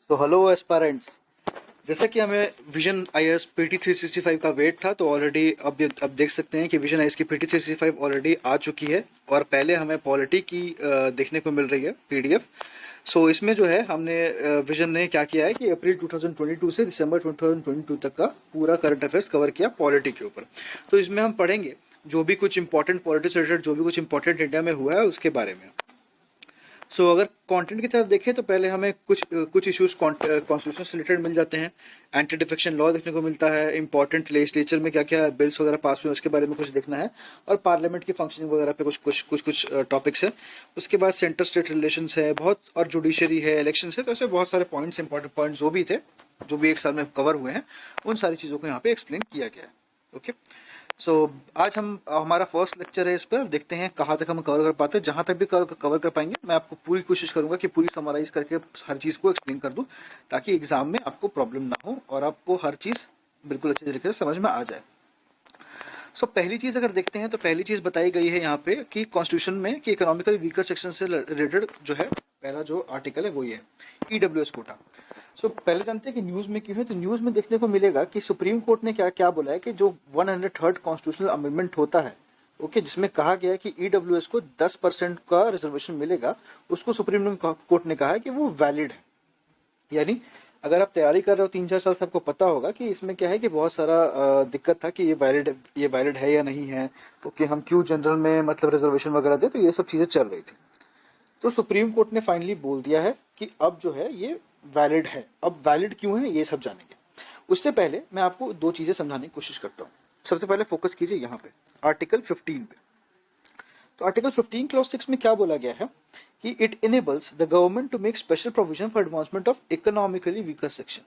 तो hello aspirants. जैसा कि हमें विजन आईएएस पीटी 365 का वेट था, तो ऑलरेडी अब देख सकते हैं कि विजन आईएएस की पीटी 365 ऑलरेडी आ चुकी है और पहले हमें पॉलिटी की देखने को मिल रही है पीडीएफ। सो इसमें जो है हमने विजन ने क्या किया है कि अप्रैल 2022 से दिसंबर 2022 तक का पूरा करंट अफेयर्स कवर किया पॉलिटी के ऊपर। तो इसमें हम पढ़ेंगे जो भी कुछ इंपॉर्टेंट पॉलिटी से रिलेटेड जो भी कुछ इंपॉर्टेंट इंडिया में हुआ है उसके बारे में। अगर कंटेंट की तरफ देखें तो पहले हमें कुछ इश्यूज कॉन्स्टिट्यूशन से रिलेटेड मिल जाते हैं। एंटी डिफेक्शन लॉ देखने को मिलता है, इंपॉर्टेंट लेजिस्लेचर में क्या क्या बिल्स वगैरह पास हुए उसके बारे में कुछ देखना है, और पार्लियामेंट की फंक्शनिंग वगैरह पे कुछ टॉपिक्स है। उसके बाद सेंटर स्टेट रिलेशंस है बहुत, और जुडिशरी है, इलेक्शन है। तो ऐसे बहुत सारे पॉइंट्स इंपॉर्टेंट पॉइंट जो भी एक साल में कवर हुए हैं उन सारी चीज़ों को यहाँ पे एक्सप्लेन किया गया है। ओके, आज हमारा फर्स्ट लेक्चर है, इस पर देखते हैं कहाँ तक हम कवर कर पाते हैं। जहाँ तक भी कवर कर पाएंगे मैं आपको पूरी कोशिश करूंगा कि पूरी समराइज करके हर चीज़ को एक्सप्लेन कर दूं, ताकि एग्जाम में आपको प्रॉब्लम ना हो और आपको हर चीज़ बिल्कुल अच्छे तरीके से समझ में आ जाए। पहली चीज़ अगर देखते हैं तो पहली चीज़ बताई गई है यहाँ पे कि कॉन्स्टिट्यूशन में कि इकोनॉमिकली वीकर सेक्शन से रिलेटेड जो है पहला जो आर्टिकल है वो ये है ईडब्ल्यूएस कोटा। पहले जानते हैं कि न्यूज़ में क्यों है। तो न्यूज़ में देखने को मिलेगा कि सुप्रीम कोर्ट ने क्या क्या बोला है कि जो 103rd कॉन्स्टिट्यूशनल अमेंडमेंट होता है, ओके, जिसमें कहा गया है कि ईडब्ल्यूएस को 10% का रिजर्वेशन मिलेगा, उसको सुप्रीम कोर्ट ने कहा है कि वो वैलिड है। यानी अगर आप तैयारी कर रहे हो 3-4 साल से, आपको पता होगा कि इसमें क्या है कि बहुत सारा दिक्कत था कि ये वैलिड है या नहीं है, ओके, हम क्यों जनरल में मतलब रिजर्वेशन वगैरह दे, तो ये सब चीज़ें चल रही थी। तो सुप्रीम कोर्ट ने फाइनली बोल दिया है कि अब जो है ये वैलिड है। अब वैलिड क्यों है ये सब जानेंगे। उससे पहले मैं आपको दो चीजें समझाने की कोशिश करता हूँ। सबसे पहले फोकस कीजिए यहाँ पे आर्टिकल 15 पे। तो आर्टिकल 15 क्लॉज 6 में क्या बोला गया है कि it enables the government to make special provision for advancement of economically weaker section.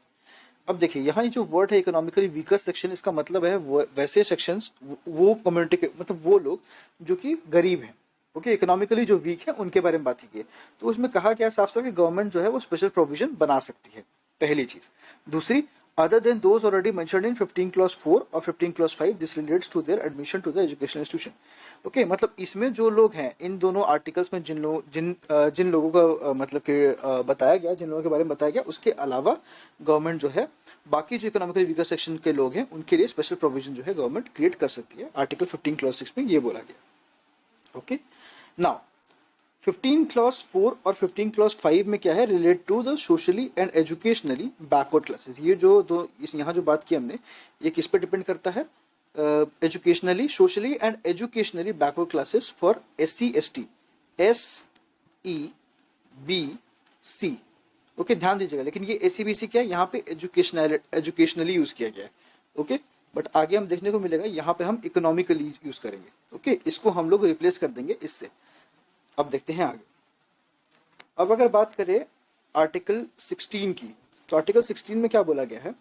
अब देखिए यहाँ जो वर्ड है इकोनॉमिकली वीकर सेक्शन, इसका मतलब है वैसे सेक्शंस, वो कम्युनिटी के मतलब वो लोग जो कि गरीब हैं, ओके, इकोनॉमिकली जो वीक है उनके बारे में बात की है। तो उसमें कहा गया साफ साफ कि गवर्नमेंट जो है वो स्पेशल प्रोविजन बना सकती है, पहली चीज। दूसरी, other than those already mentioned in 15 clause 4 और 15 clause 5, this relates to their admission to the educational institution. Okay, मतलब इसमें जो लोग हैं इन दोनों आर्टिकल्स में जिन लोगों का मतलब कि बताया गया, जिन लोगों के बारे में बताया गया, उसके अलावा गवर्नमेंट जो है बाकी जो इकोनॉमिकली वीकर सेक्शन के लोग हैं उनके लिए स्पेशल प्रोविजन जो है गवर्नमेंट क्रिएट कर सकती है। आर्टिकल 15 क्लॉज 6 में ये बोला गया। ओके, नाउ 15 क्लॉज 4 और 15 क्लॉज 5 में क्या है, relate to the socially and educationally backward classes. ये जो दो यहाँ जो बात की हमने, ये किस पे डिपेंड करता है, educationally, socially and educationally backward classes for SC ST, SEBC। Okay, ध्यान दीजिएगा, लेकिन ये SEBC क्या है, यहाँ पे एजुकेशनली यूज किया गया है। ओके, बट आगे हम देखने को मिलेगा यहाँ पे हम इकोनॉमिकली यूज करेंगे। ओके, इसको हम लोग रिप्लेस कर देंगे इससे। अब देखते हैं आगे। अब अगर बात करें आर्टिकल 16 की, तो आर्टिकल 16 में क्या बोला गया है,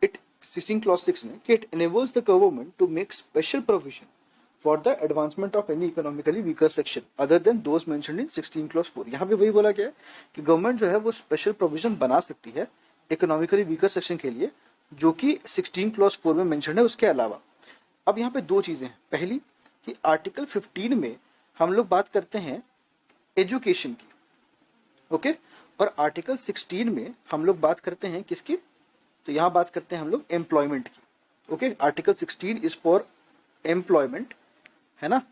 इट 16 क्लॉज 6 में कि it enables the government to make special provision for the advancement of any economically weaker section other than those mentioned in 16 clause 4। यहाँ पे वही बोला गया है कि गवर्नमेंट जो है वो स्पेशल प्रोविजन बना सकती है इकोनॉमिकली वीकर सेक्शन के लिए, जो कि 16 क्लॉज 4 में मेंशन है, उसके अलावा। अब यहाँ पे दो चीजें हैं। पहली कि आर्टिकल 15 में हम लोग बात करते हैं एजुकेशन की, ओके, और आर्टिकल 16 में हम लोग बात करते हैं किसकी, तो यहाँ बात करते हैं हम लोग एम्प्लॉयमेंट की। Okay, article 16 is for employment, है ना,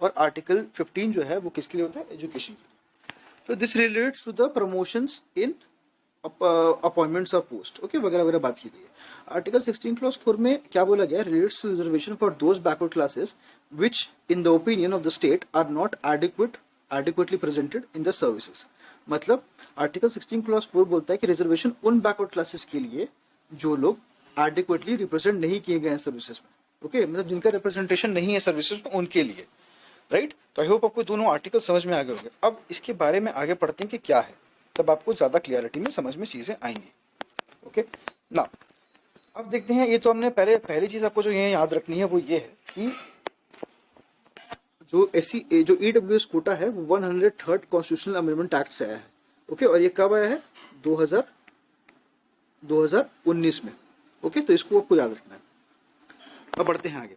और आर्टिकल 15 जो है वो किसके लिए होता है, एजुकेशन के लिए। तो this relates to the promotions in appointments of post, okay, वगैरह वगैरह बात की गई है। आर्टिकल 16 क्लॉज 4 में क्या बोला गया, relates to reservation for those backward classes which in the opinion of the state are not adequately presented in the services। मतलब आर्टिकल 16 क्लॉज 4 बोलता है कि रिजर्वेशन उन बैकवर्ड क्लासेस के लिए जो लोग एडिक्वेटली रिप्रेजेंट नहीं किए गए हैं सर्विसेज में, ओके, मतलब जिनका रिप्रेजेंटेशन नहीं है सर्विसेज में, उनके लिए, राइट। तो आई होप आपको दोनों आर्टिकल समझ में आ गए होंगे। अब इसके बारे में आगे पढ़ते हैं कि क्या है, तब आपको ज्यादा क्लियरिटी में समझ में चीजें आएंगी। ओके, ना अब देखते हैं। ये तो हमने पहली चीज आपको जो ये याद रखनी है वो ये है कि जो ईडब्ल्यूएस कोटा है वो 103rd कॉन्स्टिट्यूशनल अमेंडमेंट एक्ट से आया है। ओके, और ये कब आया है, 2019 में। ओके, तो इसको आपको याद रखना है। अब बढ़ते हैं आगे,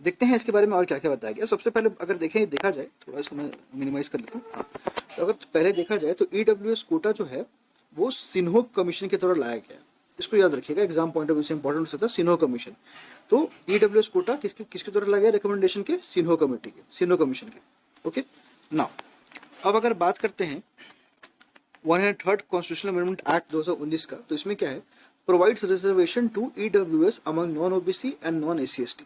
देखते हैं इसके बारे में और क्या क्या बताया गया। सबसे पहले अगर देखा जाए, थोड़ा इसको मैं मिनिमाइज कर लेता हूँ। तो अगर पहले देखा जाए तो ईडब्ल्यूएस कोटा जो है वो सिन्हो कमीशन के द्वारा लाया गया है। इसको याद रखिएगा, एग्जाम पॉइंट ऑफ व्यू से इंपॉर्टेंट होता है सिन्हो कमीशन। तो ईडब्ल्यूएस कोटा किसके किसके द्वारा लाया गया? रिकमेंडेशन के सिन्हो कमेटी के, सिन्हो कमीशन के। ओके नाउ अब अगर बात करते हैं 103rd कॉन्स्टिट्यूशनल अमेंडमेंट एक्ट 2019 का, तो इसमें क्या है? Provides reservation to EWS among non OBC and non SC ST.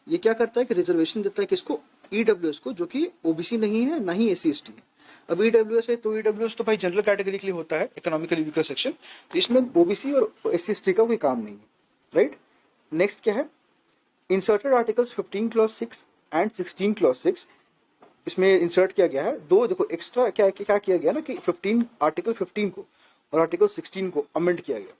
ये क्या करता है कि रिजर्वेशन देता है किसको? ईडब्ल्यूएस को, जो कि ओबीसी नहीं है ना ही एससी एसटी है। अब ईडब्ल्यूएस है तो ईडब्ल्यूएस तो भाई जनरल कैटेगरी के लिए होता है, इकोनॉमिकली वीकर सेक्शन, तो इसमें ओबीसी और एससी एसटी का कोई काम नहीं है, राइट। नेक्स्ट क्या है? Inserted articles 15 clause 6 and 16 clause 6 इसमें इंसर्ट किया गया है। दो देखो एक्स्ट्रा क्या किया गया ना कि 15 आर्टिकल 15 को और आर्टिकल 16 को अमेंड किया गया,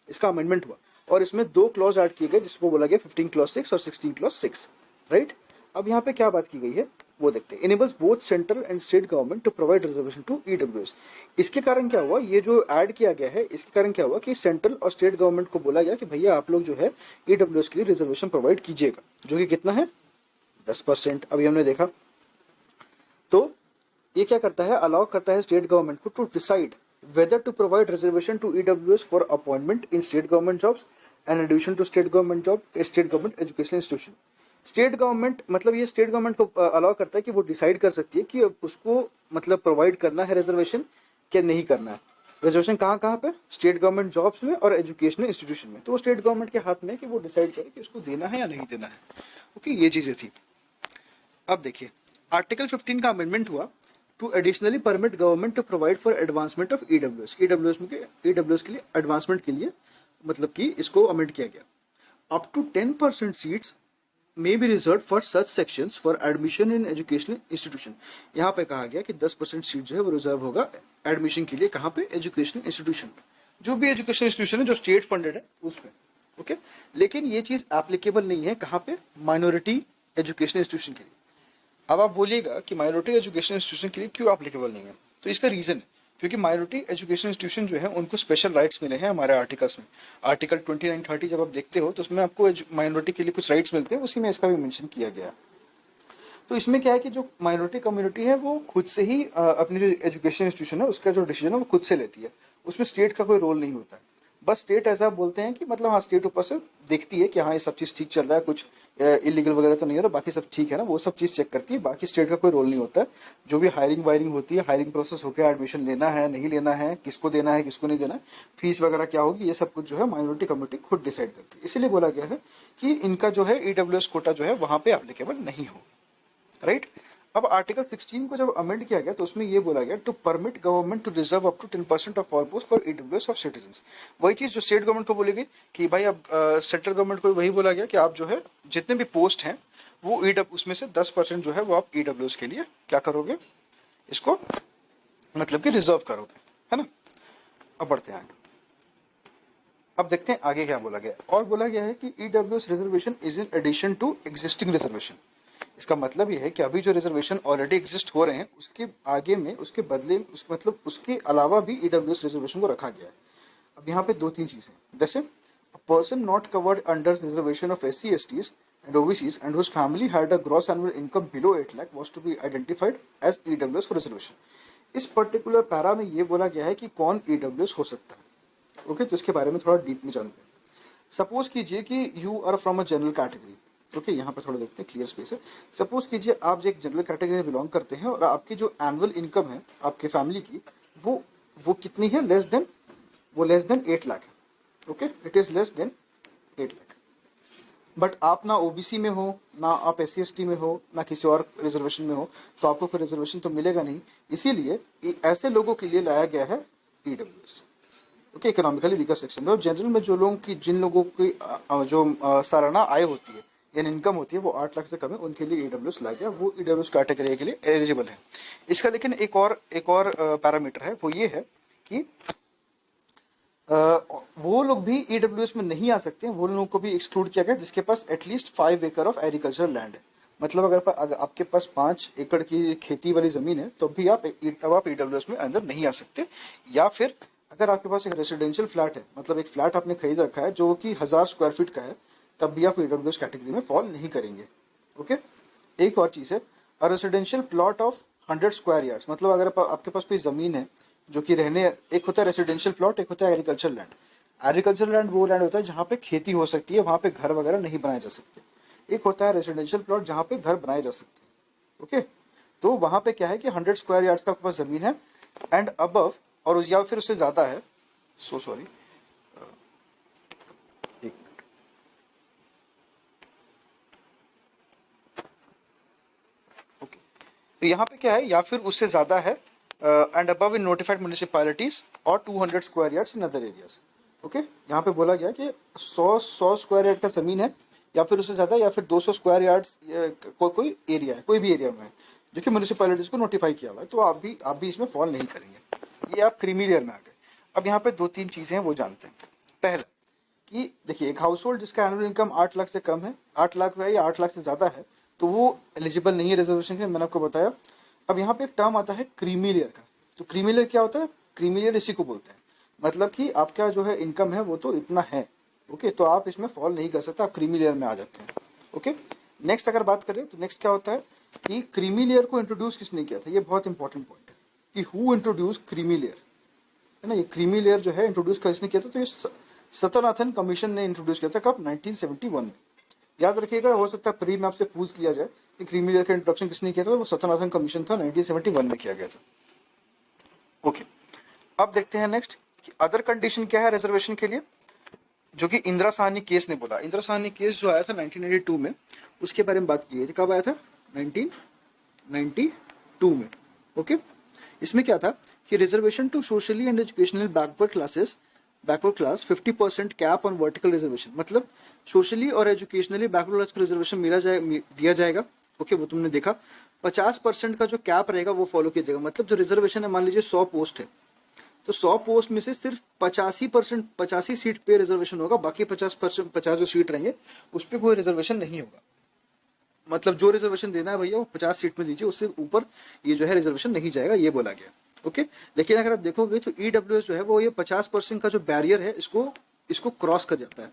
इसका अमेंडमेंट हुआ और इसमें दो क्लॉज ऐड किए गए जिसको बोला गया 15 क्लॉज 6 और 16 क्लॉज 6, राइट। अब यहाँ पे क्या बात की गई है वो देखते हैं। Enables both central and state government to provide reservation to EWS. इसके कारण क्या हुआ? ये जो ऐड किया गया है इसके कारण क्या हुआ कि सेंट्रल और स्टेट गवर्नमेंट को बोला गया कि भैया आप लोग जो है ईडब्ल्यूएस के लिए रिजर्वेशन प्रोवाइड कीजिएगा, जो कि कितना है? 10%। अभी हमने देखा तो ये क्या करता है? अलाउ करता है स्टेट गवर्नमेंट को to decide whether to provide reservation to EWS for appointment in state government jobs and addition to state government job, state government educational institution। State government मतलब ये स्टेट गवर्नमेंट को allow करता है कि वो decide कर सकती है कि उसको मतलब प्रोवाइड करना है रिजर्वेशन क्या नहीं करना है। रिजर्वेशन कहाँ कहाँ पे? स्टेट गवर्नमेंट जॉब्स में और एजुकेशनल इंस्टीट्यूशन में। तो वो स्टेट गवर्नमेंट के हाथ में कि वो डिसाइड करे कि उसको देना है या नहीं देना है। ओके, ये चीजें थी। अब देखिए आर्टिकल 15 का अमेंडमेंट हुआ to additionally permit government to provide for advancement of EWS. EWS के लिए एडवांसमेंट के लिए मतलब कि इसको अमेंड किया गया। Up to 10% seats may be reserve for such sections for admission in educational institution. यहाँ पे कहा गया कि 10% सीट जो है वो रिजर्व होगा एडमिशन के लिए। कहाँ पे? एजुकेशनल इंस्टीट्यूशन में, जो भी एजुकेशनल इंस्टीट्यूशन है जो स्टेट फंडेड है उसमें। ओके, लेकिन ये चीज एप्लीकेबल नहीं है कहाँ पे? माइनॉरिटी एजुकेशनल इंस्टीट्यूशन के लिए। अब आप बोलिएगा कि माइनॉरिटी एजुकेशन इंस्टीट्यूशन के लिए क्यों एप्लीकेबल नहीं है? तो इसका रीजन है क्योंकि माइनॉरिटी एजुकेशन इंस्टीट्यूशन जो है उनको स्पेशल राइट्स मिले हैं हमारे आर्टिकल्स में। आर्टिकल 29-30 जब आप देखते हो तो उसमें आपको माइनॉरिटी के लिए कुछ राइट्स मिलते हैं, उसी में इसका भी मेंशन किया गया है। तो इसमें क्या है कि जो माइनॉरिटी कम्युनिटी है वो खुद से ही अपनी जो एजुकेशन इंस्टीट्यूशन है उसका जो डिसीजन है वो खुद से लेती है, उसमें स्टेट का कोई रोल नहीं होता है। बस स्टेट ऐसा बोलते हैं कि मतलब हाँ स्टेट ऊपर से देखती है कि हाँ ये सब चीज़ ठीक चल रहा है, कुछ इलीगल वगैरह तो नहीं हो रहा, बाकी सब ठीक है ना, वो सब चीज़ चेक करती है। बाकी स्टेट का कोई रोल नहीं होता है। जो भी हायरिंग वायरिंग होती है, हायरिंग प्रोसेस होकर एडमिशन लेना है नहीं लेना है, किसको देना है किसको नहीं देना है, फीस वगैरह क्या होगी, ये सब कुछ जो है माइनॉरिटी कम्युनिटी खुद डिसाइड करती है। इसीलिए बोला गया है कि इनका जो है ईडब्ल्यूएस कोटा जो है वहाँ पे एप्लीकेबल नहीं हो, राइट। अब आर्टिकल 16 को जब अमेंड किया गया तो उसमें ये बोला गया to permit government to reserve up to 10% of all post for EWS of citizens. वही चीज जो स्टेट गवर्नमेंट को बोली गई कि भाई अब सेंट्रल गवर्नमेंट को वही बोला गया कि आप जो है जितने भी पोस्ट हैं वो उसमें से 10% जो है वो आप ईडब्ल्यूएस के लिए क्या करोगे, इसको मतलब कि रिजर्व करोगे, है ना। अब बढ़ते हैं आगे। अब देखते हैं आगे क्या बोला गया। और बोला गया है कि EWS reservation is in addition to existing reservation. इसका मतलब ये है कि अभी जो रिजर्वेशन ऑलरेडी एग्जिस्ट हो रहे हैं उसके आगे में उसके बदले मतलब उसके अलावा भी ईडब्ल्यूएस रिजर्वेशन को रखा गया है। अब यहाँ पे 2-3 चीजें, जैसे a person not covered under reservation of SC STs and OBCs and whose family had a gross annual income below 8 lakh was to be identified as EWS for reservation. इस पर्टिकुलर पैरा में ये बोला गया है कि कौन ईडब्ल्यूएस हो सकता है। ओके, तो इसके बारे में थोड़ा डीप में जानते हैं। सपोज कीजिए कि you are from a general category. Okay, यहाँ पे थोड़ा देखते हैं, क्लियर स्पेस है। सपोज कीजिए आप एक जनरल कैटेगरी में बिलोंग करते हैं और आपकी जो एनुअल इनकम है आपके फैमिली की वो कितनी है? लेस देन 8 लाख है। Okay, it is less than 8 lakh. But आप ना ओबीसी में हो, ना आप एससी एसटी में हो, ना किसी और रिजर्वेशन में हो, तो आपको कोई रिजर्वेशन तो मिलेगा नहीं। इसीलिए ऐसे लोगों के लिए लाया गया है EWS. Okay, economically weaker section में। जनरल में जिन लोगों की जो सालाना आय होती है यानी इनकम होती है वो 8 लाख से कम है, उनके लिए ईडब्ल्यूएस लाया गया, वो ईडब्ल्यूएस कैटेगरी के लिए एलिजिबल है। इसका लेकिन एक और पैरामीटर है, वो ये है कि वो लोग भी ईडब्ल्यूएस में नहीं आ सकते हैं। वो लोगों को भी एक्सक्लूड किया गया जिसके पास एटलीस्ट 5 एकड़ ऑफ एग्रीकल्चरल लैंड है। मतलब अगर आपके पास 5 एकड़ की खेती वाली जमीन है तो भी आप ईडब्ल्यूएस में अंदर नहीं आ सकते। या फिर अगर आपके पास एक रेसिडेंशियल फ्लैट है, मतलब एक फ्लैट आपने खरीद रखा है जो कि 1000 स्क्वायर फीट का है, तब भी आप ईडब्ल्यूएस कैटेगरी में फॉल नहीं करेंगे। ओके, एक और चीज है, residential plot of 100 square yards. मतलब अगर आपके पास कोई जमीन है जो कि रहने, एक होता है रेसिडेंशियल प्लॉट, एक होता है एग्रीकल्चर लैंड। एग्रीकल्चर लैंड वो लैंड होता है जहाँ पे खेती हो सकती है, वहाँ पे घर वगैरह नहीं बनाए जा सकते। एक होता है रेसिडेंशियल प्लॉट जहाँ पे घर बनाए जा सकते हैं। ओके, तो वहाँ पे क्या है कि 100 स्क्वायर यार्ड्स का आपके पास जमीन है एंड अबव, और या फिर उससे ज्यादा है, सो सॉरी, ओके, तो यहाँ पे क्या है, या फिर उससे ज्यादा है and above in notified municipalities और 200 square yards in other areas. Okay, यहाँ पे बोला गया कि 100 स्क्वायर यार्ड का जमीन है या फिर उससे ज्यादा, या फिर 200 स्क्वायर यार्ड्स कोई एरिया है, कोई भी एरिया में है जो कि म्युनिसिपैलिटीज को नोटिफाई किया हुआ है, तो आप भी इसमें फॉल नहीं करेंगे। ये आप क्रीमी लेयर में आ गए। अब यहाँ पे 2-3 चीजें हैं वो जानते हैं। पहला कि देखिए, एक हाउस होल्ड जिसका एनुअल इनकम 8 लाख से कम है, 8 लाख है या 8 लाख से ज्यादा है, तो वो एलिजिबल नहीं है रिजर्वेशन के, मैंने आपको बताया। अब यहाँ पे एक टर्म आता है क्रीमी लेयर का। तो क्रीमी लेयर क्या होता है? क्रीमी लेयर इसी को बोलते हैं, मतलब कि आपका जो है इनकम है वो तो इतना है। ओके, तो आप इसमें फॉल नहीं कर सकते, आप क्रीमी लेयर में आ जाते हैं। ओके, नेक्स्ट अगर बात करें तो नेक्स्ट क्या होता है कि क्रीमी लेयर को इंट्रोड्यूस किसने किया था? ये बहुत इंपॉर्टेंट पॉइंट है कि हु इंट्रोड्यूस क्रीमी लेयर, है ना। ये क्रीमी लेयर जो है इंट्रोड्यूस किसने किया था? तो ये सतनाथन कमीशन ने इंट्रोड्यूस किया था। कब? 1971 में। याद रखिएगा, हो सकता है प्री में आपसे पूछ लिया जाए कि क्रीमी लेयर का इंट्रोडक्शन किसने किया था, वो सतनाथन कमीशन था, 1971 में किया गया था। ओके, अब देखते हैं नेक्स्ट कि अदर कंडीशन क्या है रिजर्वेशन के लिए, जो कि इंदिरा साहनी केस ने बोला। इंदिरा साहनी केस जो आया था 1992 में, उसके बारे में बात की गई थी। कब आया था? 1992 में। ओके, इसमें क्या था कि reservation to socially and educational backward class 50% cap on vertical reservation, मतलब सोशली और एजुकेशनली बैकवर्ड क्लास को रिजर्वेशन दिया जाएगा। ओके, वो तुमने देखा। 50% का जो कैप रहेगा वो फॉलो किया जाएगा। मतलब जो रिजर्वेशन है, मान लीजिए 100 पोस्ट है, तो 100 पोस्ट में से सिर्फ 85 सीट पे रिजर्वेशन होगा, बाकी 50 जो सीट रहेंगे उस पर कोई रिजर्वेशन नहीं होगा। मतलब जो रिजर्वेशन देना है भैया वो 50 सीट में दीजिए, उससे ऊपर ये जो है रिजर्वेशन नहीं जाएगा, ये बोला गया। ओके, लेकिन अगर आप देखोगे तो ईडब्ल्यूएस जो है वो ये 50% का जो बैरियर है इसको क्रॉस कर जाता है,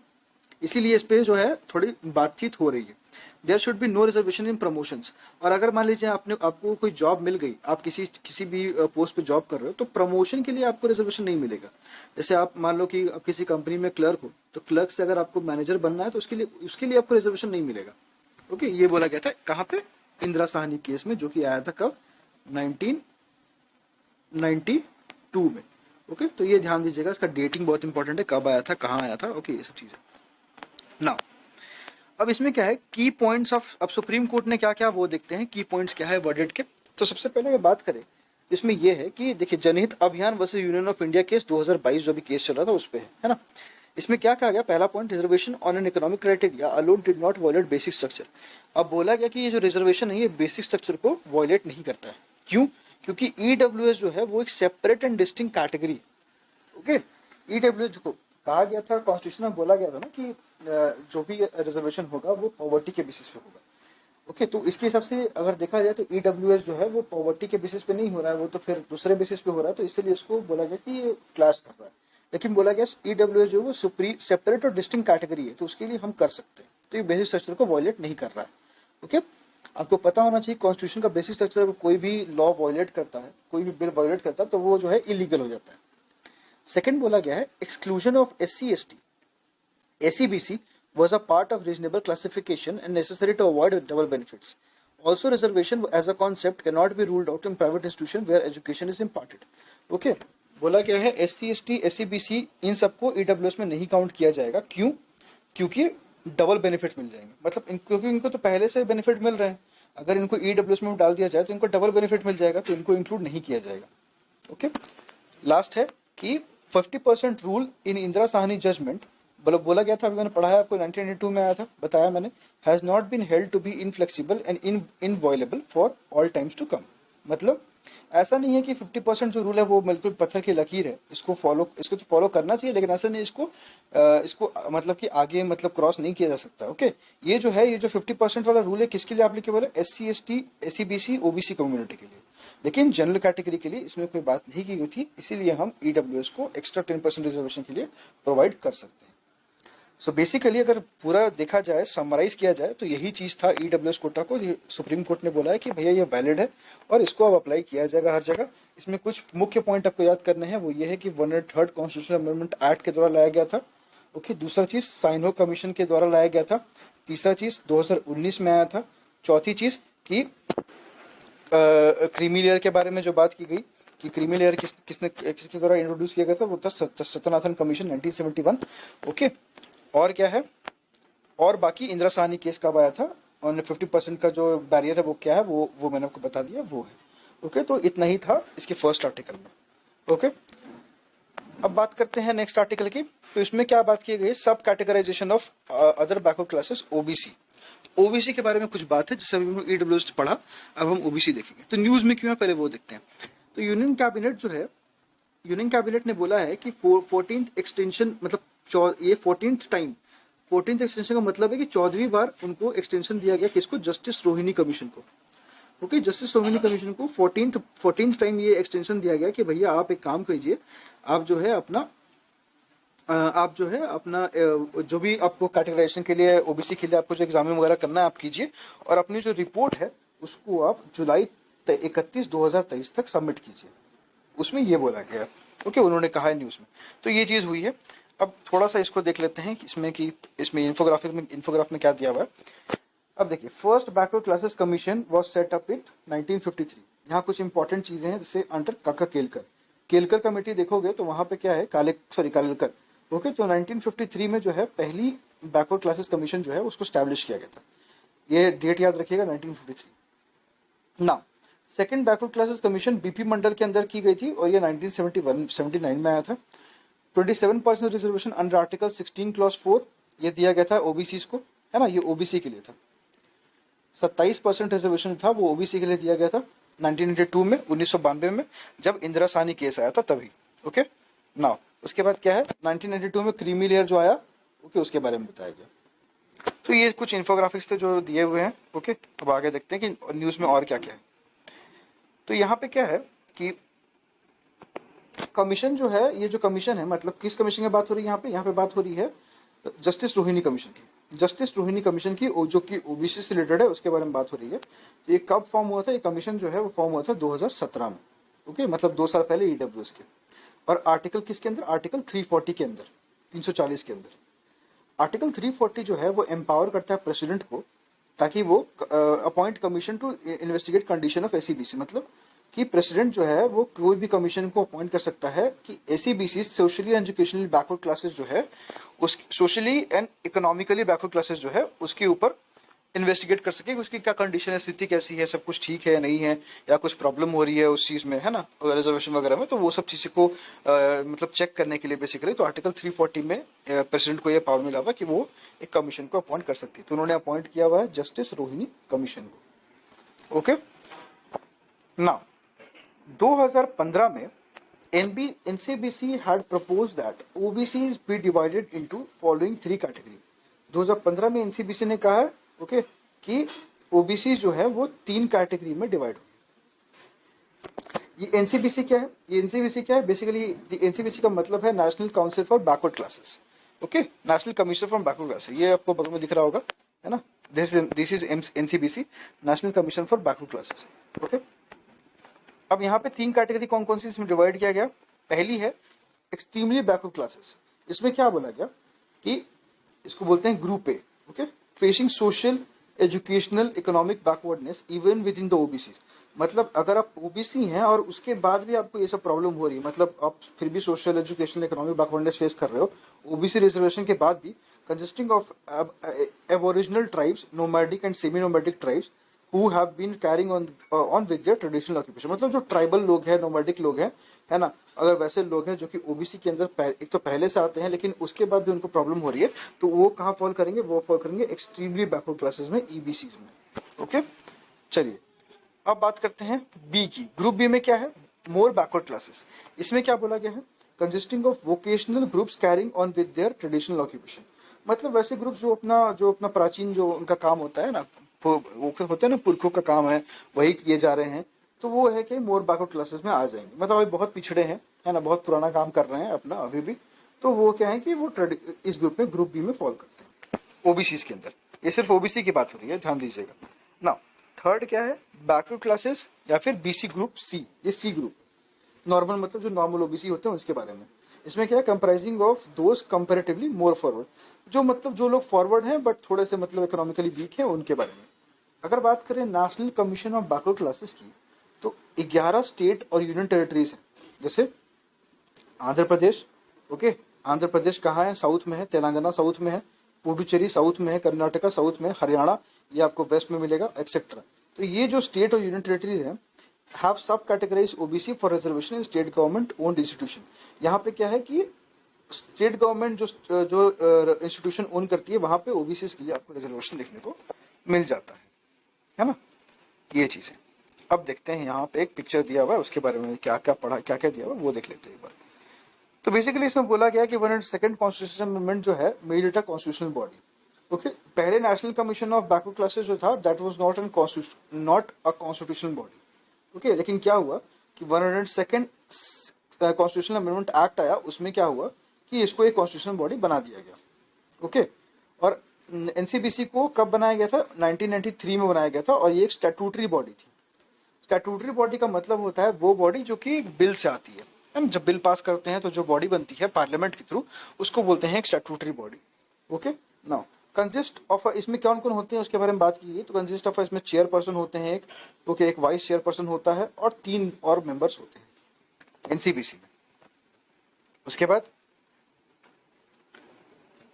इसीलिए इस पे जो है थोड़ी बातचीत हो रही है। There should be no reservation in promotions. और अगर मान लीजिए आपको कोई जॉब मिल गई, आप किसी भी पोस्ट पे जॉब कर रहे हो, तो प्रमोशन के लिए आपको रिजर्वेशन नहीं मिलेगा। जैसे आप मान लो कि आप किसी कंपनी में क्लर्क हो, तो क्लर्क से अगर आपको मैनेजर बनना है तो उसके लिए आपको रिजर्वेशन नहीं मिलेगा। ओके, ये बोला गया था कहाँ पे? इंदिरा साहनी केस में, जो कि आया था कब? 1992 में। ओके, तो ये ध्यान दीजिएगा, इसका डेटिंग बहुत इंपॉर्टेंट है, कब आया था, कहाँ आया था। ओके, ये सब चीजें। नाउ अब इसमें क्या है, की पॉइंट्स ऑफ, अब सुप्रीम कोर्ट ने क्या क्या वो देखते हैं, की पॉइंट्स क्या है वर्डिक्ट के। तो सबसे पहले अगर बात करें, इसमें ये है कि देखिए, जनहित अभियान versus union of India case 2022 जो भी केस चल रहा था उस पे है ना। इसमें क्या कहा गया? पहला point, reservation on an economic criteria alone did not violate basic structure. अब बोला गया कि ये जो रिजर्वेशन है ये बेसिक स्ट्रक्चर को वायलेट नहीं करता है। क्यों? क्योंकि ईडब्ल्यूएस जो है वो एक separate and distinct category. Okay, EWS को कहा गया था, कॉन्स्टिट्यूशन में बोला गया था ना कि जो भी रिजर्वेशन होगा वो पॉवर्टी के बेसिस पे होगा। ओके, तो इसके हिसाब से अगर देखा जाए तो ईडब्ल्यूएस जो है वो पॉवर्टी के बेसिस पे नहीं हो रहा है, वो तो फिर दूसरे बेसिस पे हो रहा है, तो इसलिए इसको बोला गया कि ये क्लास कर रहा है। लेकिन बोला गया ईडब्ल्यूएस जो है वो सेपरेट और डिस्टिंक्ट कैटेगरी है, तो उसके लिए हम कर सकते हैं, तो ये बेसिक स्ट्रक्चर को वायलेट नहीं कर रहा है। ओके, आपको पता होना चाहिए कॉन्स्टिट्यूशन का बेसिक स्ट्रक्चर, कोई भी लॉ वायलेट करता है, कोई भी बिल वायलेट करता है, तो वो जो है इलीगल हो जाता है। सेकंड बोला गया है, exclusion of SC ST SEBC was a part of reasonable classification and necessary to avoid double benefits. Also, reservation as a concept cannot be ruled out in private institution where education is imparted. Okay, बोला गया है SC ST SEBC इन सबको EWS में नहीं count किया जाएगा। क्यों? क्योंकि डबल बेनिफिट मिल जाएंगे, मतलब क्योंकि इनको तो पहले से बेनिफिट मिल रहे हैं, अगर इनको EWS में डाल दिया जाए तो इनको डबल बेनिफिट मिल जाएगा, तो इनको इंक्लूड नहीं किया जाएगा। ओके, लास्ट है कि 50% rule in Indira Sawhney judgment, मतलब बोला गया था, अभी मैंने पढ़ा है आपको, 1992 में आया था, बताया मैंने, has not been held to be inflexible and inviolable for all times to come. मतलब ऐसा नहीं है कि 50% जो रूल है वो बिल्कुल पत्थर की लकीर है, इसको तो फॉलो करना चाहिए, लेकिन ऐसा नहीं इसको मतलब कि आगे मतलब क्रॉस नहीं किया जा सकता। ओके, ये जो 50% वाला रूल है किसके लिए एप्लीकेबल है? SC ST SEBC OBC community के लिए, लेकिन जनरल कैटेगरी के लिए इसमें कोई बात नहीं की गई थी, इसीलिए हम EWS को एक्स्ट्रा 10% रिजर्वेशन के लिए प्रोवाइड कर सकते हैं। सो बेसिकली अगर पूरा देखा जाए, समराइज किया जाए, तो यही चीज था EWS कोटा को। सुप्रीम कोर्ट ने बोला है कि भैया ये वैलिड है और इसको अब अप्लाई किया जाएगा हर जगह, इसमें कुछ मुख्य पॉइंट आपको याद करने हैं, वो ये है कि 103rd कॉन्स्टिट्यूशनल अमेंडमेंट एक्ट के द्वारा लाया गया था। ओके, दूसरा चीज साइनो कमीशन के द्वारा लाया गया था। तीसरा चीज 2019 में आया था। चौथी चीज कि क्रीमी लेयर के बारे में जो बात की गई कि क्रीमी लेयर किसके द्वारा इंट्रोड्यूस किया गया था, वो था सत्यनाथन कमीशन 1971। ओके, और क्या है, और बाकी इंदिरा साहनी केस कब आया था और 50% का जो बैरियर है वो क्या है, वो मैंने आपको बता दिया, वो है। ओके, तो इतना ही था इसके फर्स्ट आर्टिकल में। ओके, अब बात करते हैं नेक्स्ट आर्टिकल की। तो इसमें क्या बात की गई, sub categorisation of other backward classes, OBC. OBC के बारे में कुछ बात है, जिससे अभी हमने ईडब्ल्यूएस पढ़ा, अब हम ओबीसी देखेंगे। तो न्यूज में क्यों है पहले वो देखते हैं। तो यूनियन कैबिनेट जो है, यूनियन कैबिनेट ने बोला है कि 14th एक्सटेंशन, मतलब ये 14th टाइम, 14th एक्सटेंशन का मतलब है कि 14वीं बार उनको एक्सटेंशन दिया गया, किसको, जस्टिस रोहिणी कमीशन को। ओके, जस्टिस रोहिणी कमीशन को 14th टाइम ये एक्सटेंशन दिया गया कि भैया आप एक काम कीजिए, आप जो है अपना जो भी आपको कैटेगराइजेशन के लिए, ओबीसी के लिए आपको जो एग्जाम वगैरह करना है आप कीजिए, और अपनी जो रिपोर्ट है उसको आप जुलाई 31 2023 तक सबमिट कीजिए। उसमें ये बोला गया। ओके, उन्होंने कहा है न्यूज में। तो ये चीज हुई है। अब थोड़ा सा इसको देख लेते हैं इसमें इन्फोग्राफ में क्या दिया हुआ है। अब देखिए, first backward classes commission was set up in 1953। यहाँ कुछ इंपॉर्टेंट चीजें हैं, जैसे अंडर काका केलकर कमेटी देखोगे तो वहां पे क्या है, कालेलकर। ओके, तो 1953 में जो है पहली बैकवर्ड क्लासेस कमीशन जो है उसको स्टैब्लिश किया गया था। ये डेट याद रखिएगा, 1953। ना second backward classes commission BP Mandal के अंदर की गई थी, और ये 1979 में आया था। 27% रिजर्वेशन अंडर आर्टिकल 16 क्लॉज 4 ये दिया गया था ओबीसी को, है ना, ये ओबीसी के लिए था। 27% रिजर्वेशन था वो ओबीसी के लिए दिया गया था 1992 में, 1992 में, जब इंदिरा साहनी केस आया था तभी। ओके, नाउ उसके बाद क्या है, 1992 में क्रीमी लेयर जो आया, ओके, उसके बारे में बताया गया। तो ये कुछ इन्फोग्राफिक्स थे जो दिए हुए हैं। ओके, अब आगे देखते हैं कि न्यूज में और क्या क्या है। तो यहाँ पे क्या है कि कमीशन जो है, ये जो कमीशन है, मतलब किस कमीशन की बात हो रही है यहाँ पे बात हो रही है जस्टिस रोहिणी कमीशन की। जस्टिस रोहिणी कमीशन की, जो कि ओबीसी से रिलेटेड है, उसके बारे में बात हो रही है। तो ये कब फॉर्म हुआ था, ये कमीशन जो है वो फॉर्म हुआ था 2017 में। ओके, मतलब 2 साल पहले ईडब्ल्यूएस के। और आर्टिकल किसके अंदर, आर्टिकल 340 के अंदर, 340 के अंदर। आर्टिकल 340 जो है वो एम्पावर करता है प्रेसिडेंट को, ताकि वो appoint commission to investigate condition of SEBC, मतलब कि प्रेसिडेंट जो है वो कोई भी कमीशन को अपॉइंट कर सकता है कि ACBC, socially and educationally backward classes जो है, उस socially and economically backward classes जो है उसके ऊपर इन्वेस्टिगेट कर सके कि उसकी क्या कंडीशन है, स्थिति कैसी है, सब कुछ ठीक है नहीं है, या कुछ प्रॉब्लम हो रही है उस चीज में, है ना, रिजर्वेशन वगैरह में। तो वो सब चीजें को मतलब चेक करने के लिए बेसिकली, तो आर्टिकल 340 में प्रेसिडेंट को यह पावर मिला हुआ कि वो एक कमीशन को अपॉइंट कर सकती है। तो उन्होंने अपॉइंट किया हुआ है जस्टिस रोहिणी कमीशन को। ओके, नाउ 2015 में NCBC had proposed that OBCs be divided into following 3 category. 2015 में NCBC ने कहा है, ओके, कि OBC जो है वो 3 कैटेगरी में डिवाइड हो। ये NCBC क्या है, ये NCBC क्या है, बेसिकली NCBC का मतलब है national council for backward classes. Okay, national commission for backward classes, ये आपको बगल में दिख रहा होगा, है ना, this is NCBC, national commission for backward classes. Okay, अब यहाँ पे 3 कैटेगरी कौन कौन सी इसमें डिवाइड किया गया। पहली है एक्सट्रीमली बैकवर्ड क्लासेस। इसमें क्या बोला गया कि इसको बोलते हैं group A. Okay, facing social, educational, economic backwardness even with in the OBC. मतलब अगर आप ओबीसी हैं और उसके बाद भी आपको ये सब प्रॉब्लम हो रही है, मतलब आप फिर भी social, educational, economic backwardness face कर रहे हो ओबीसी रिजर्वेशन के बाद भी, consisting of aboriginal tribes, nomadic and semi nomadic tribes who have been carrying on with their traditional occupation। मतलब जो ट्राइबल लोग हैं, नोमैडिक लोग हैं, है ना, अगर वैसे लोग हैं जो कि ओबीसी के अंदर एक तो पहले से आते हैं लेकिन उसके बाद भी उनको प्रॉब्लम हो रही है, तो वो कहाँ फॉल करेंगे, वो फॉल करेंगे एक्सट्रीमली बैकवर्ड क्लासेस में, ईबीसी में। ओके, चलिए अब बात करते हैं बी की। ग्रुप बी में क्या है, मोर बैकवर्ड क्लासेस। इसमें क्या बोला गया है, consisting of vocational groups carrying on with their traditional occupation. मतलब वैसे ग्रुप्स जो अपना प्राचीन जो उनका काम होता है ना, वो होते हैं ना, पुरखों का काम है, वही किए जा रहे हैं, तो वो है कि मोर बैकवर्ड क्लासेस में आ जाएंगे। मतलब अभी बहुत पिछड़े हैं, है ना, बहुत पुराना काम कर रहे हैं अपना अभी भी, तो वो क्या है कि वो इस ग्रुप में, ग्रुप बी में फॉल करते हैं ओबीसी के अंदर। ये सिर्फ ओबीसी की बात हो रही है, ध्यान दीजिएगा ना। थर्ड क्या है, बैकवर्ड क्लासेस या फिर बीसी ग्रुप सी, ये सी ग्रुप। नॉर्मल मतलब जो नॉर्मल ओबीसी होते हैं उसके बारे में। इसमें क्या है, comprising of those comparatively more forward, जो मतलब जो लोग फॉरवर्ड हैं बट थोड़े से मतलब इकोनॉमिकली वीक हैं उनके बारे में। अगर बात करें national commission of backward classes की, तो 11 स्टेट और यूनियन टेरिटरीज हैं, जैसे आंध्र प्रदेश, ओके, आंध्र प्रदेश कहाँ है, साउथ में है, तेलंगाना साउथ में है, पुडुचेरी साउथ में है, कर्नाटका साउथ में है, हरियाणा ये आपको वेस्ट में मिलेगा, एक्सेट्रा। तो ये जो स्टेट और यूनियन टेरिटरीज हैं have sub categorise OBC for reservation in state government owned institution. यहाँ पे क्या है कि स्टेट गवर्नमेंट जो इंस्टीट्यूशन ओन करती है वहां पे ओबीसी के लिए आपको रिजर्वेशन देखने को मिल जाता है ना, ये चीजें। अब देखते हैं यहाँ पे एक पिक्चर दिया हुआ है, उसके बारे में क्या क्या पढ़ा, क्या क्या दिया हुआ है वो देख लेते हैं एक बार। तो बेसिकली इसमें बोला गया कि 102nd कॉन्स्टिट्यूशन अमेंडमेंट जो है made it a constitutional body. Okay, पहले national commission of backward classes जो था that was not a constitutional body. Okay, लेकिन क्या हुआ कि 102nd कॉन्स्टिट्यूशनल अमेंडमेंट एक्ट आया, उसमें क्या हुआ कि इसको एक कॉन्स्टिट्यूशनल बॉडी बना दिया गया। ओके, और एनसीबीसी को कब बनाया गया था, 1993 में बनाया गया था, और ये एक स्टैट्यूटरी बॉडी थी। स्टैट्यूटरी बॉडी का मतलब होता है वो बॉडी जो कि बिल से आती है। हम जब बिल पास करते हैं तो जो बॉडी बनती है पार्लियामेंट के थ्रू, उसको बोलते हैं एक statutory body. Okay, now consist of, इसमें कौन कौन होते हैं उसके बारे में बात की, तो कंसिस्ट ऑफ इसमें चेयरपर्सन होते हैं एक, ओके, एक वाइस चेयरपर्सन होता है और 3 और मेंबर्स होते हैं एनसीबीसी में। उसके बाद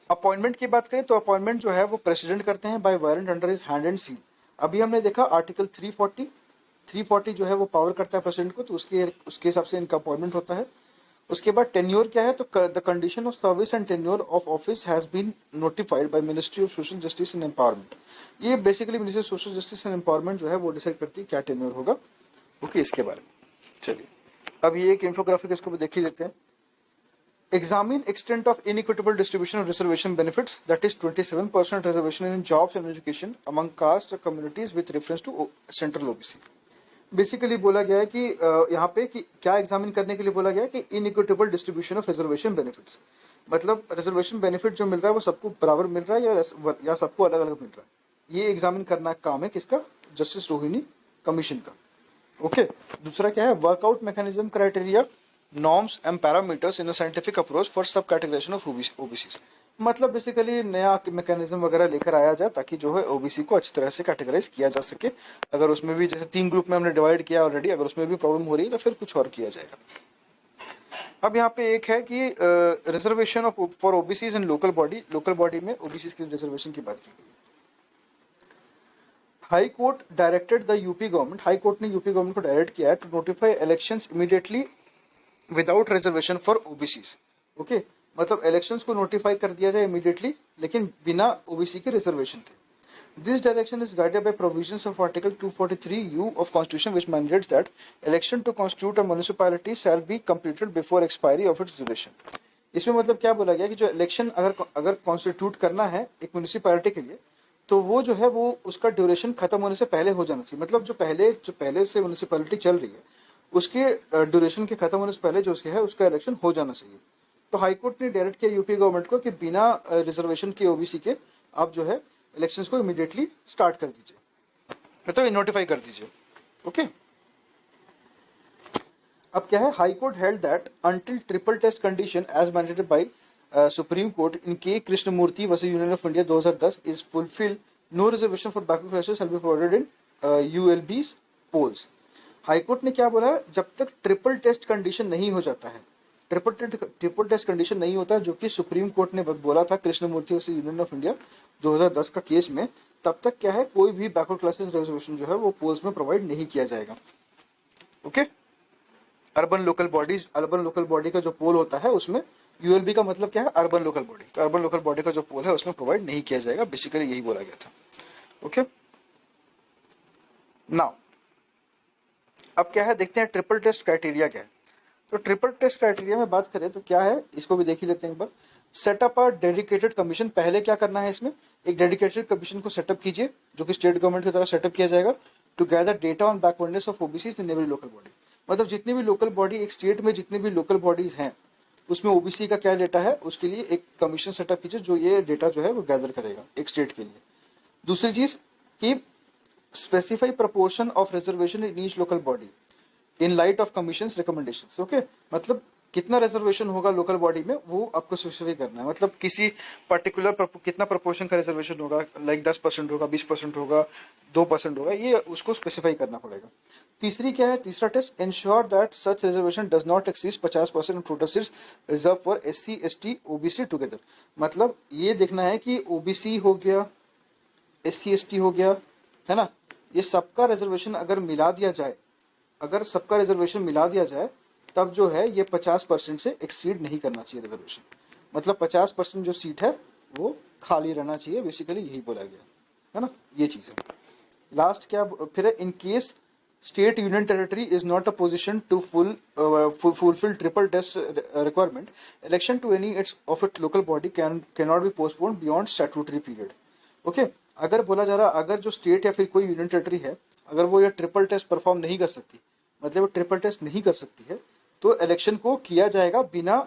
अपॉइंटमेंट की बात करें तो अपॉइंटमेंट जो है वो प्रेसिडेंट करते हैं by warrant under his hand and seal. अभी हमने देखा आर्टिकल 340 जो है वो पावर करता है प्रेसिडेंट को, तो उसके हिसाब से इनका अपॉइंटमेंट होता है। उसके बाद टेन्योर क्या है, तो the condition of service and tenure of office has been notified by ministry of social justice and empowerment. ये basically ministry of social justice and empowerment जो है वो डिसाइड करती है क्या टेन्योर होगा। ओके, इसके बारे में चलिए अब ये एक इंफोग्राफिक इसको भी देख ही लेते हैं। Examine extent of inequitable distribution of reservation benefits, that is 27% reservation in jobs and education among caste or communities with reference to central OBC। Basically बोला गया है कि यहाँ पे कि क्या एग्जामिन करने के लिए बोला गया है कि inequitable distribution of reservation benefits, मतलब रिजर्वेशन बेनिफिट जो मिल रहा है वो सबको बराबर मिल रहा है या सबको अलग अलग मिल रहा है, ये एग्जामिन करना काम है किसका, जस्टिस रोहिणी कमीशन का। ओके, दूसरा क्या है, workout mechanism criteria norms and parameters in scientific approach for सब कैटेगराइजेशन ऑफ ओबीसी। मतलब बेसिकली नया मैकेनिज्म वगैरह लेकर आया जाए ताकि जो है ओबीसी को अच्छी तरह से कैटेगराइज किया जा सके। अगर उसमें भी जैसे 3 ग्रुप में हमने डिवाइड किया ऑलरेडी, अगर उसमें भी प्रॉब्लम हो रही है तो फिर कुछ और किया जाएगा। अब यहाँ पे एक है कि reservation of for OBC in local body में ओबीसी की रिजर्वेशन की बात की गई। High court directed the UP government, high court ने यूपी गवर्नमेंट को डायरेक्ट किया है to notify elections immediately without reservation for OBCs. Okay, मतलब इलेक्शंस को नोटिफाई कर दिया जाए इमीडिएटली लेकिन बिना ओबीसी के रिजर्वेशन के। This direction is guided by provisions of article 243U of constitution which mandates that election to constitute a municipality shall be completed before expiry of its duration. इसमें मतलब क्या बोला गया कि जो इलेक्शन अगर कॉन्स्टिट्यूट करना है एक म्युनिसिपैलिटी के लिए तो वो जो है वो उसका ड्यूरेशन खत्म होने से पहले हो जाना चाहिए। मतलब जो पहले से म्युनिसिपैलिटी चल रही है उसके ड्यूरेशन के खत्म होने से पहले जो उसके है उसका इलेक्शन हो जाना चाहिए। तो हाईकोर्ट ने डायरेक्ट किया यूपी गवर्नमेंट को कि बिना रिजर्वेशन के ओबीसी के आप जो है इलेक्शंस को इमीडिएटली स्टार्ट कर दीजिए, मतलब नोटिफाई कर दीजिए। ओके, अब क्या है, high court held that until triple test condition as mandated by supreme court in K Krishnamurthy versus union of India 2010 is fulfilled, no reservation for backward classes shall be provided in ULBs polls. High court ने क्या बोला, जब तक triple test condition नहीं हो जाता है, triple test condition नहीं होता जो कि सुप्रीम कोर्ट ने बोला था Krishnamurthy versus union of India 2010 का केस में, तब तक क्या है कोई भी बैकवर्ड क्लासेस रिजर्वेशन जो है वो पोल्स में प्रोवाइड नहीं किया जाएगा। ओके, अर्बन लोकल बॉडी का जो पोल होता है उसमें यूएलबी का मतलब क्या है, अर्बन लोकल बॉडी, तो अर्बन लोकल बॉडी का जो पोल है उसमें प्रोवाइड नहीं किया जाएगा, बेसिकली यही बोला गया था। ओके, नाउ अब क्या है, देखते हैं ट्रिपल टेस्ट क्राइटेरिया क्या है। तो ट्रिपल टेस्ट क्राइटेरिया में बात करें तो क्या है, इसको भी देख ही लेते हैं एक बार। सेटअप अ डेडिकेटेड कमीशन, पहले क्या करना है, इसमें एक डेडिकेटेड कमीशन को सेटअप कीजिए जो कि स्टेट गवर्नमेंट की तरफ सेटअप किया जाएगा to gather data on backwardness of OBC in every local body. मतलब जितनी भी लोकल बॉडी, एक स्टेट में जितनी भी लोकल बॉडीज हैं उसमें ओबीसी का क्या डेटा है, उसके लिए एक कमीशन सेटअप कीजिए जो ये डेटा जो है वो गैदर करेगा एक स्टेट के लिए। दूसरी चीज कि specify proportion of reservation in each local body, in light of commission recommendation. Okay, मतलब कितना रिजर्वेशन होगा लोकल बॉडी में वो आपको स्पेसिफाई करना है, मतलब किसी पर्टिकुलर कितना प्रपोर्शन का रिजर्वेशन होगा, लाइक 10% होगा, 20% होगा, 2% होगा, ये उसको स्पेसिफाई करना पड़ेगा। तीसरी क्या है, तीसरा test, ensure that such reservation does not exceed 50% of total seats reserve for SC ST OBC together. मतलब ये देखना है कि OBC हो गया, SC ST हो गया, है ना, ये सबका रिजर्वेशन अगर मिला दिया जाए, अगर सबका रिजर्वेशन मिला दिया जाए तब जो है ये 50% से एक्सीड नहीं करना चाहिए रिजर्वेशन। मतलब 50% जो सीट है वो खाली रहना चाहिए, बेसिकली यही बोला गया है ना, ये चीज़ है। लास्ट क्या फिर है, in case state union territory is not a position to fulfil triple test requirement, election to any its of it local body can not be postpone beyond statutory period. Okay, अगर बोला जा रहा अगर जो state या फिर कोई union territory है अगर वो ये ट्रिपल टेस्ट परफॉर्म नहीं कर सकती, मतलब वो ट्रिपल टेस्ट नहीं कर सकती है, तो इलेक्शन को किया जाएगा बिना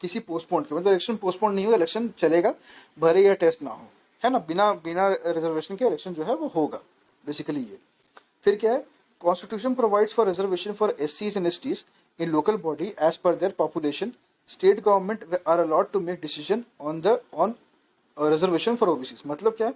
किसी पोस्टपोन के, मतलब इलेक्शन पोस्टपोन नहीं होगा, इलेक्शन चलेगा भले या टेस्ट ना हो, है ना, बिना बिना रिजर्वेशन के इलेक्शन जो है वो होगा, बेसिकली ये। फिर क्या है, constitution provides for reservation for SCs and STs in local body as per their population, state government are allowed to make decision on reservation for OBCs। मतलब क्या है,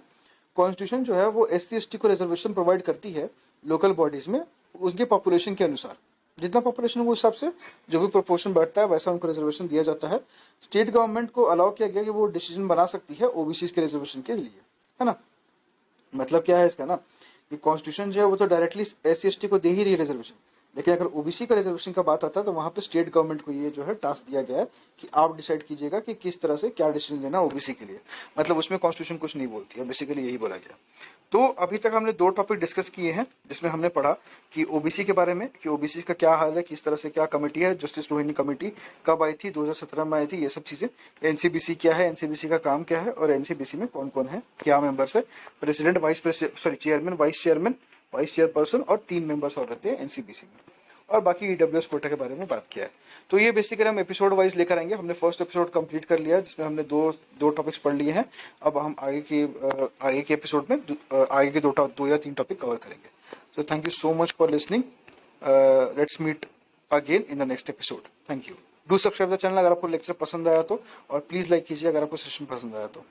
कॉन्स्टिट्यूशन जो है वो SC ST को रिजर्वेशन प्रोवाइड करती है local bodies में, उसके पॉपुलेशन के अनुसार, जितना पॉपुलेशन हो उस हिसाब से जो भी प्रोपोर्शन बढ़ता है वैसा उनको रिजर्वेशन दिया जाता है। स्टेट गवर्नमेंट को अलाउ किया गया कि वो डिसीजन बना सकती है OBCs के रिजर्वेशन के लिए, है ना। मतलब क्या है इसका ना, ये कॉन्स्टिट्यूशन जो है वो तो डायरेक्टली SC ST को दे ही रही है रिजर्वेशन, लेकिन अगर OBC का रिजर्वेशन का बात आता है तो वहाँ पे स्टेट गवर्नमेंट को ये जो है टास्क दिया गया है कि आप डिसाइड कीजिएगा कि किस तरह से क्या डिसीजन लेना OBC के लिए। मतलब उसमें कॉन्स्टिट्यूशन कुछ नहीं बोलती है, बेसिकली यही बोला गया। तो अभी तक हमने 2 टॉपिक डिस्कस किए हैं, जिसमें हमने पढ़ा कि OBC के बारे में, कि OBC का क्या हाल है, किस तरह से क्या कमेटी है, जस्टिस रोहिणी कमेटी कब आई थी, 2017 में आई थी, ये सब चीज़ें। NCBC क्या है, NCBC का काम क्या है, और NCBC में कौन कौन है, क्या मेंबर्स है, president, chairman, vice chairman, vice chairperson और 3 मेंबर्स और रहते हैं NCBC में, और बाकी EWS कोटा के बारे में बात किया है। तो ये बेसिकली हम एपिसोड वाइज लेकर आएंगे। हमने फर्स्ट एपिसोड कंप्लीट कर लिया जिसमें हमने दो टॉपिक्स पढ़ लिए हैं। अब हम आगे के एपिसोड में आगे के 2 या 3 टॉपिक कवर करेंगे। So thank you so much for listening. Let's meet again in the next episode. Thank you. Do subscribe the channel अगर आपको लेक्चर पसंद आया तो, और प्लीज़ लाइक कीजिए अगर आपको सेशन पसंद आया तो।